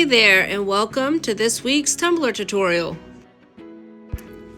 there, and welcome to this week's tumbler tutorial.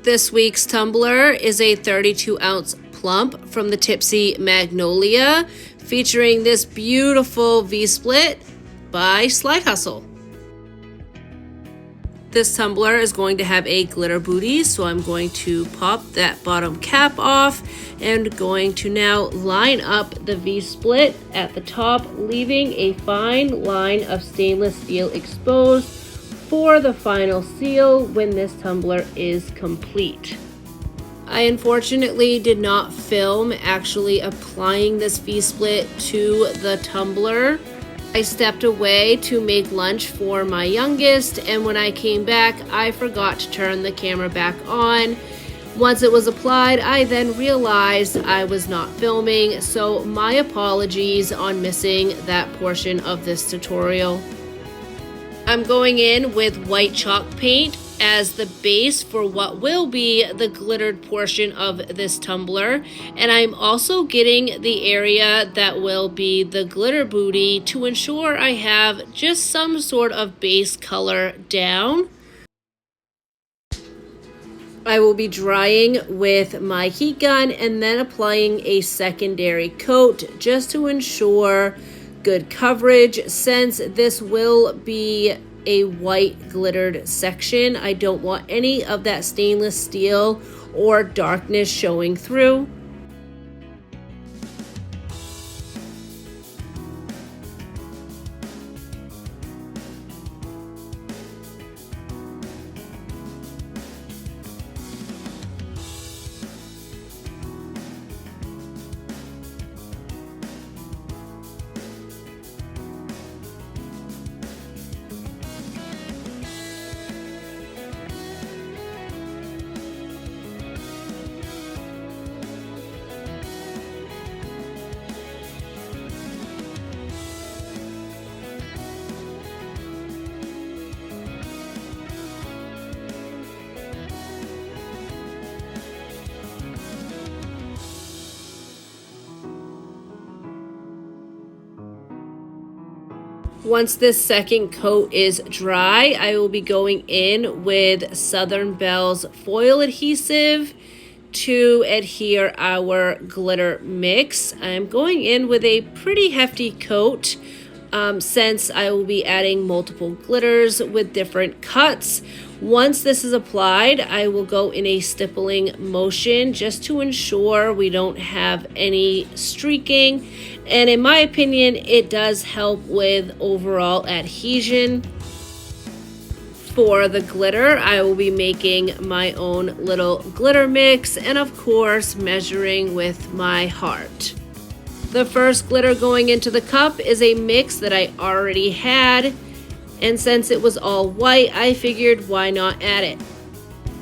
This week's tumbler is a 32-ounce plump from the Tipsy Magnolia, featuring this beautiful V-split by Slide Hustle. This tumbler is going to have a glitter booty, so I'm going to pop that bottom cap off and going to now line up the V-split at the top, leaving a fine line of stainless steel exposed for the final seal when this tumbler is complete. I unfortunately did not film actually applying this V-split to the tumbler. I stepped away to make lunch for my youngest, and when I came back, I forgot to turn the camera back on. Once it was applied, I then realized I was not filming, so my apologies on missing that portion of this tutorial. I'm going in with white chalk paint as the base for what will be the glittered portion of this tumbler, and I'm also getting the area that will be the glitter booty to ensure I have just some sort of base color down. I will be drying with my heat gun and then applying a secondary coat just to ensure good coverage, since this will be a white glittered section. I don't want any of that stainless steel or darkness showing through. Once this second coat is dry, I will be going in with Southern Belle's foil adhesive to adhere our glitter mix. I'm going in with a pretty hefty coat since I will be adding multiple glitters with different cuts. Once this is applied, I will go in a stippling motion just to ensure we don't have any streaking. And in my opinion, it does help with overall adhesion. For the glitter, I will be making my own little glitter mix and of course measuring with my heart. The first glitter going into the cup is a mix that I already had, and since it was all white, I figured why not add it.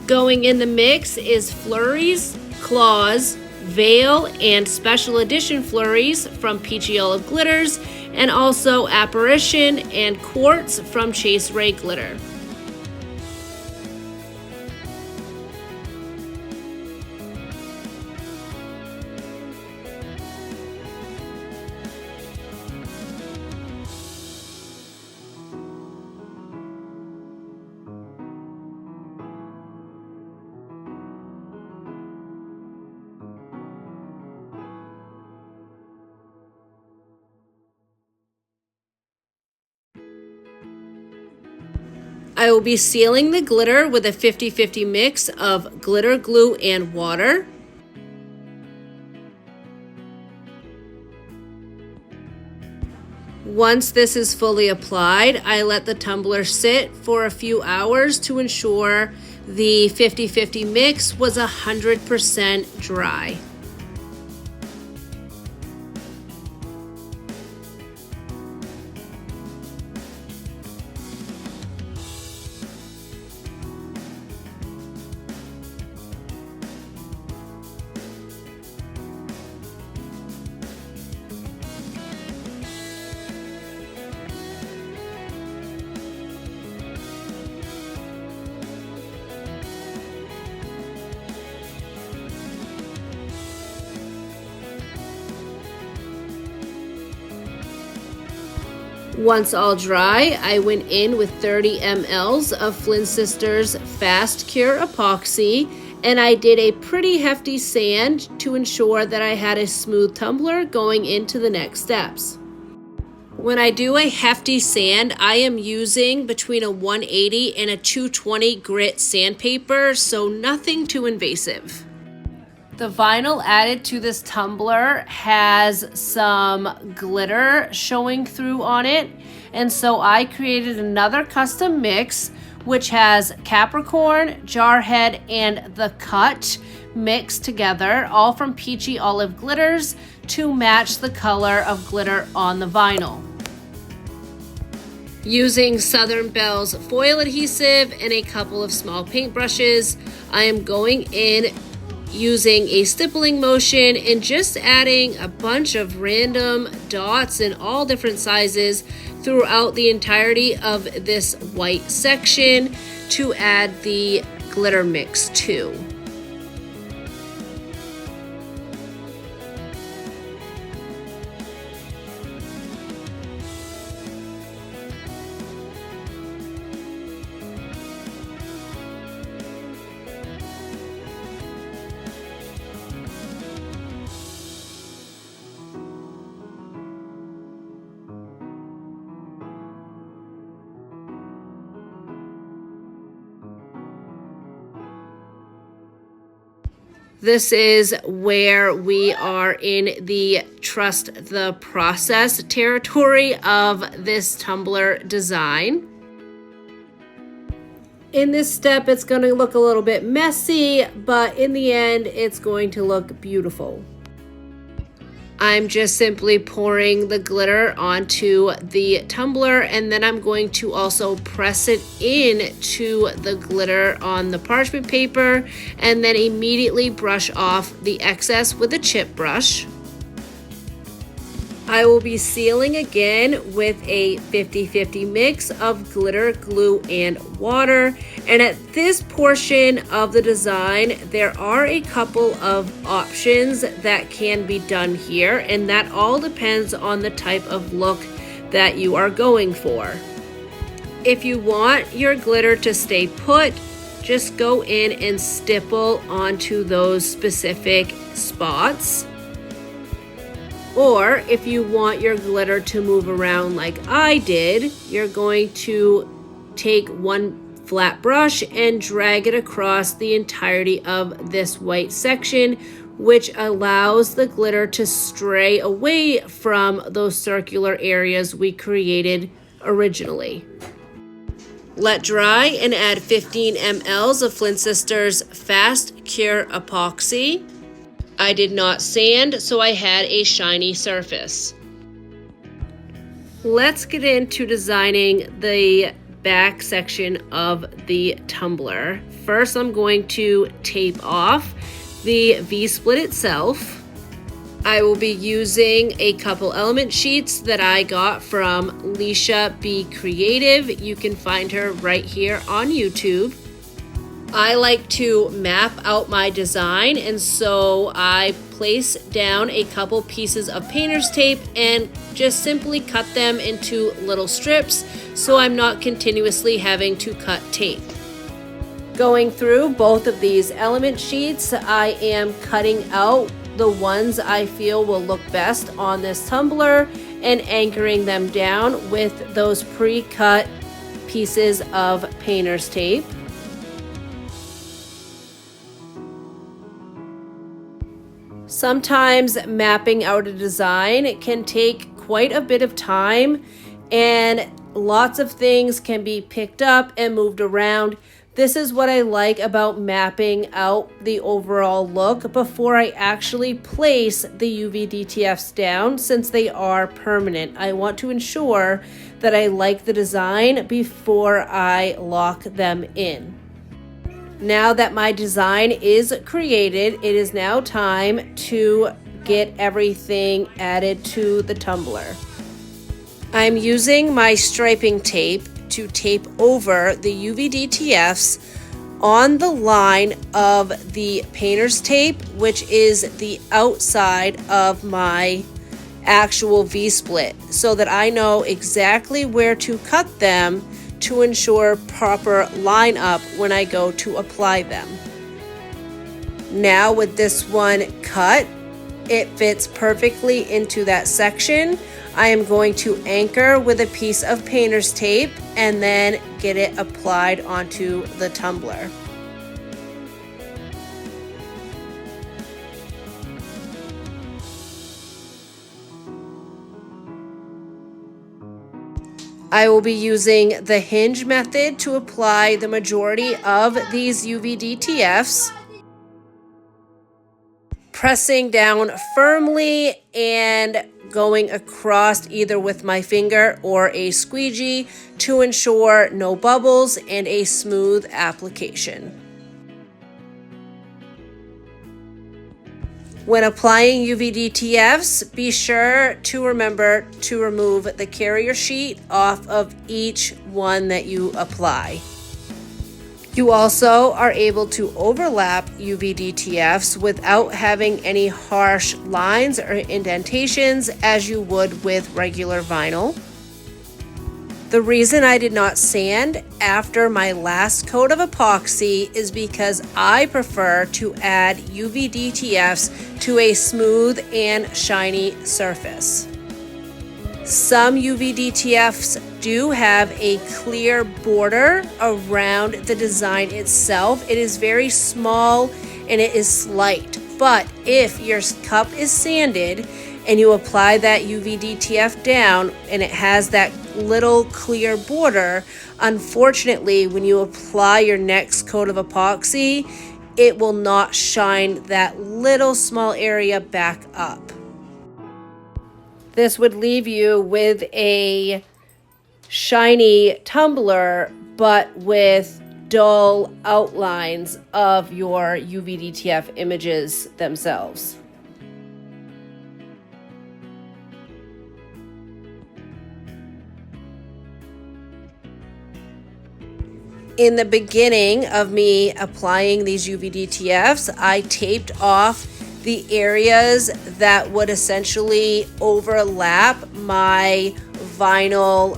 Going in the mix is Flurries, Klaus, Veil, and special edition Flurries from Peachy Olive Glitters, and also Apparition and Quartz from ChaseRaeGlitter. I will be sealing the glitter with a 50-50 mix of glitter glue and water. Once this is fully applied, I let the tumbler sit for a few hours to ensure the 50-50 mix was 100% dry. Once all dry, I went in with 30 mLs of Flynn Sisters Fast Cure Epoxy, and I did a pretty hefty sand to ensure that I had a smooth tumbler going into the next steps. When I do a hefty sand, I am using between a 180 and a 220 grit sandpaper, so nothing too invasive. The vinyl added to this tumbler has some glitter showing through on it, and so I created another custom mix which has Capricorn, Jarhead, and The Cut mixed together, all from Peachy Olive Glitters to match the color of glitter on the vinyl. Using Southern Belle's foil adhesive and a couple of small paintbrushes, I am going in using a stippling motion and just adding a bunch of random dots in all different sizes throughout the entirety of this white section to add the glitter mix to. This is where we are in the trust the process territory of this tumbler design. In this step, it's going to look a little bit messy, but in the end, it's going to look beautiful. I'm just simply pouring the glitter onto the tumbler, and then I'm going to also press it into the glitter on the parchment paper and then immediately brush off the excess with a chip brush. I will be sealing again with a 50-50 mix of glitter, glue, and water. And at this portion of the design, there are a couple of options that can be done here, and that all depends on the type of look that you are going for. If you want your glitter to stay put, just go in and stipple onto those specific spots. Or if you want your glitter to move around like I did, you're going to take one flat brush and drag it across the entirety of this white section, which allows the glitter to stray away from those circular areas we created originally. Let dry and add 15 mLs of Flynn Sisters Fast Cure Epoxy. I did not sand, so I had a shiny surface. Let's get into designing the back section of the tumbler. First, I'm going to tape off the V-split itself. I will be using a couple element sheets that I got from Lyshabcreative. You can find her right here on YouTube. I like to map out my design, and so I place down a couple pieces of painter's tape and just simply cut them into little strips so I'm not continuously having to cut tape. Going through both of these element sheets, I am cutting out the ones I feel will look best on this tumbler and anchoring them down with those pre-cut pieces of painter's tape. Sometimes mapping out a design can take quite a bit of time, and lots of things can be picked up and moved around. This is what I like about mapping out the overall look before I actually place the UVDTFs down, since they are permanent. I want to ensure that I like the design before I lock them in. Now that my design is created, it is now time to get everything added to the tumbler. I'm using my striping tape to tape over the UVDTFs on the line of the painter's tape, which is the outside of my actual V-split so that I know exactly where to cut them to ensure proper line up when I go to apply them. Now with this one cut, it fits perfectly into that section. I am going to anchor with a piece of painter's tape and then get it applied onto the tumbler. I will be using the hinge method to apply the majority of these UVDTFs, pressing down firmly and going across either with my finger or a squeegee to ensure no bubbles and a smooth application. When applying UVDTFs, be sure to remember to remove the carrier sheet off of each one that you apply. You also are able to overlap UVDTFs without having any harsh lines or indentations as you would with regular vinyl. The reason I did not sand after my last coat of epoxy is because I prefer to add UVDTFs to a smooth and shiny surface. Some UVDTFs do have a clear border around the design itself. It is very small and it is slight, but if your cup is sanded and you apply that UVDTF down and it has that little clear border, unfortunately, when you apply your next coat of epoxy, it will not shine that little small area back up. This would leave you with a shiny tumbler, but with dull outlines of your UVDTF images themselves. In the beginning of me applying these UVDTFs, I taped off the areas that would essentially overlap my vinyl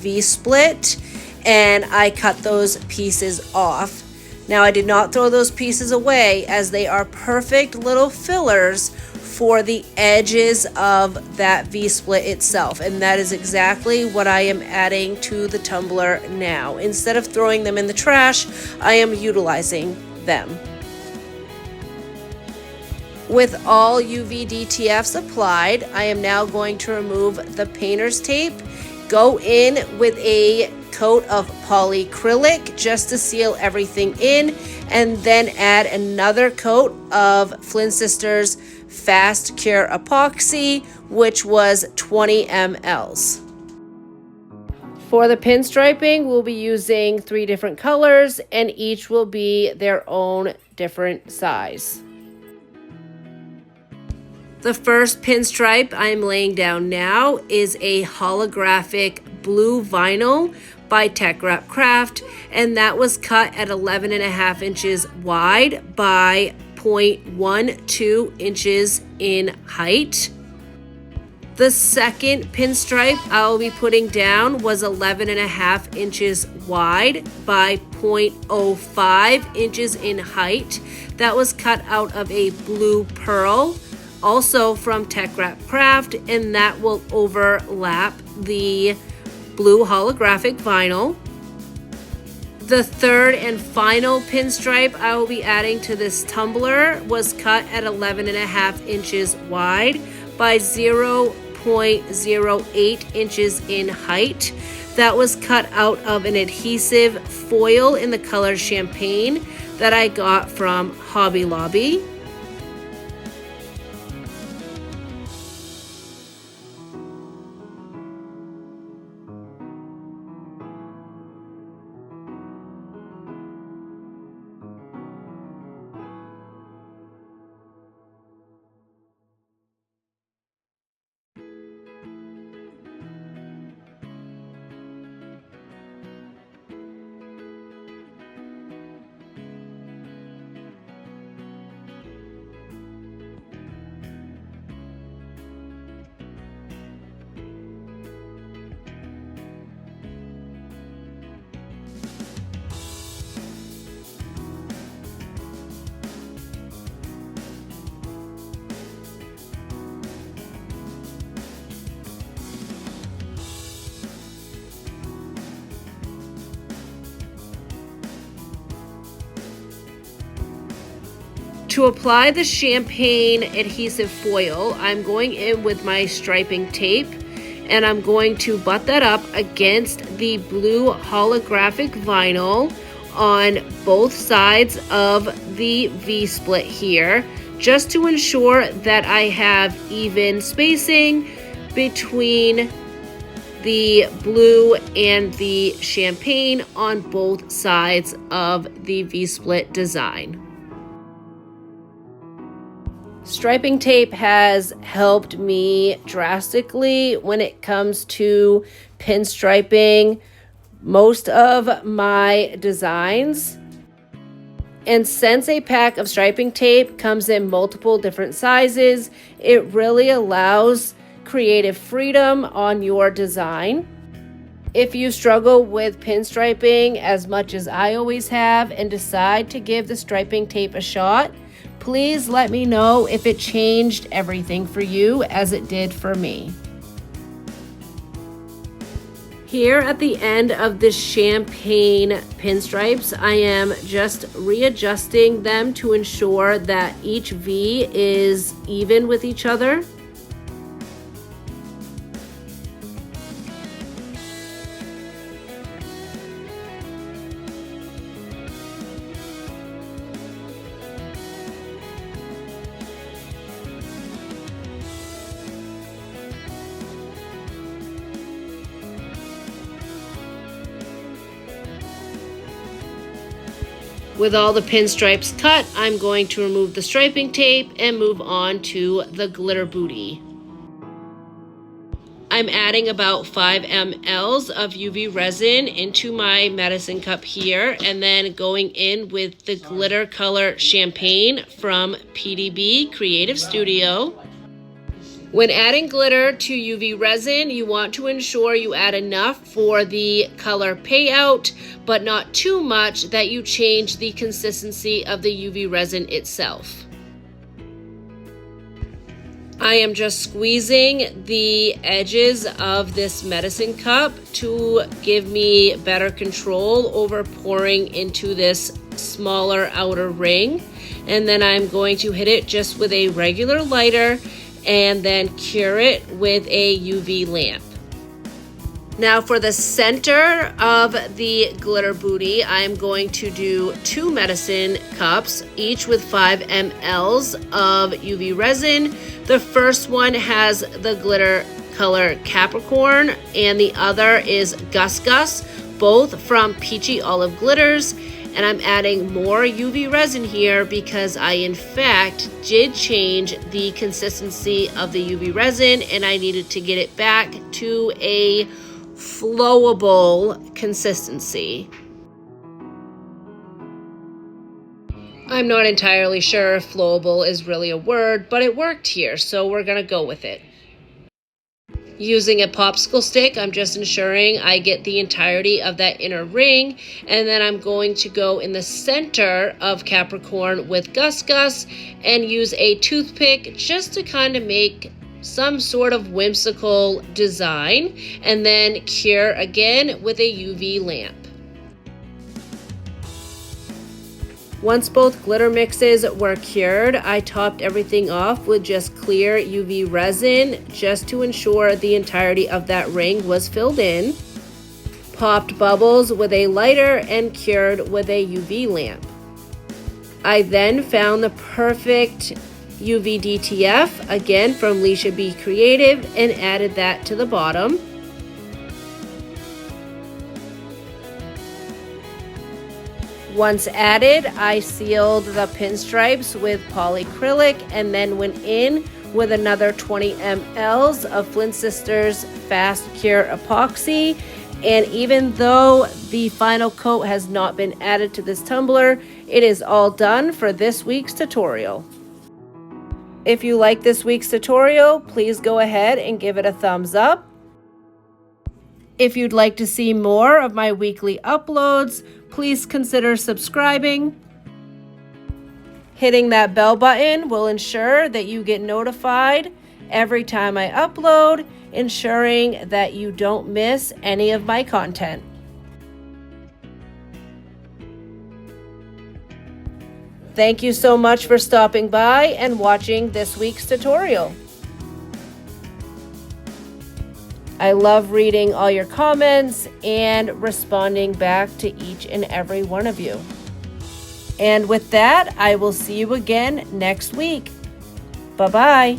V-split, and I cut those pieces off. Now, I did not throw those pieces away as they are perfect little fillers for the edges of that V-split itself, and that is exactly what I am adding to the tumbler now. Instead of throwing them in the trash, I am utilizing them. With all UVDTFs applied, I am now going to remove the painter's tape, go in with a coat of polyacrylic just to seal everything in, and then add another coat of Flynn Sisters Fast Cure Epoxy, which was 20 mLs. For the pinstriping, we'll be using 3 different colors, and each will be their own different size. The first pinstripe I'm laying down now is a holographic blue vinyl by TeckWrapCraft, and that was cut at 11.5 inches wide by 0.12 inches in height. The second pinstripe I'll be putting down was 11.5 inches wide by 0.05 inches in height. That was cut out of a blue pearl, also from TeckWrapCraft, and that will overlap the blue holographic vinyl. The third and final pinstripe I will be adding to this tumbler was cut at 11.5 inches wide by 0.08 inches in height. That was cut out of an adhesive foil in the color Champagne that I got from Hobby Lobby. To apply the champagne adhesive foil, I'm going in with my striping tape, and I'm going to butt that up against the blue holographic vinyl on both sides of the V-split here, just to ensure that I have even spacing between the blue and the champagne on both sides of the V-split design. Striping tape has helped me drastically when it comes to pinstriping most of my designs. And since a pack of striping tape comes in multiple different sizes, it really allows creative freedom on your design. If you struggle with pinstriping as much as I always have and decide to give the striping tape a shot, please let me know if it changed everything for you as it did for me. Here at the end of the champagne pinstripes, I am just readjusting them to ensure that each V is even with each other. With all the pinstripes cut, I'm going to remove the striping tape and move on to the glitter booty. I'm adding about 5 ml of UV resin into my medicine cup here, and then going in with the glitter color champagne from PDB Creative Studio. When adding glitter to UV resin, you want to ensure you add enough for the color payout, but not too much that you change the consistency of the UV resin itself. I am just squeezing the edges of this medicine cup to give me better control over pouring into this smaller outer ring. And then I'm going to hit it just with a regular lighter and then cure it with a UV lamp. Now for the center of the glitter booty, I'm going to do 2 medicine cups, each with 5 ml of UV resin. The first one has the glitter color Capricorn, and the other is Gus Gus, both from Peachy Olive Glitters. And I'm adding more UV resin here because I in fact did change the consistency of the UV resin, and I needed to get it back to a flowable consistency. I'm not entirely sure if flowable is really a word, but it worked here, so we're gonna go with it. Using a popsicle stick, I'm just ensuring I get the entirety of that inner ring, and then I'm going to go in the center of Capricorn with Gus Gus and use a toothpick just to kind of make some sort of whimsical design, and then cure again with a UV lamp. Once both glitter mixes were cured, I topped everything off with just clear UV resin just to ensure the entirety of that ring was filled in. Popped bubbles with a lighter and cured with a UV lamp. I then found the perfect UVDTF, again from Lyshabcreative, and added that to the bottom. Once added, I sealed the pinstripes with polyacrylic and then went in with another 20 ml of Flynn Sisters Fast Cure Epoxy. And even though the final coat has not been added to this tumbler, it is all done for this week's tutorial. If you like this week's tutorial, please go ahead and give it a thumbs up. If you'd like to see more of my weekly uploads, please consider subscribing. Hitting that bell button will ensure that you get notified every time I upload, ensuring that you don't miss any of my content. Thank you so much for stopping by and watching this week's tutorial. I love reading all your comments and responding back to each and every one of you. And with that, I will see you again next week. Bye-bye.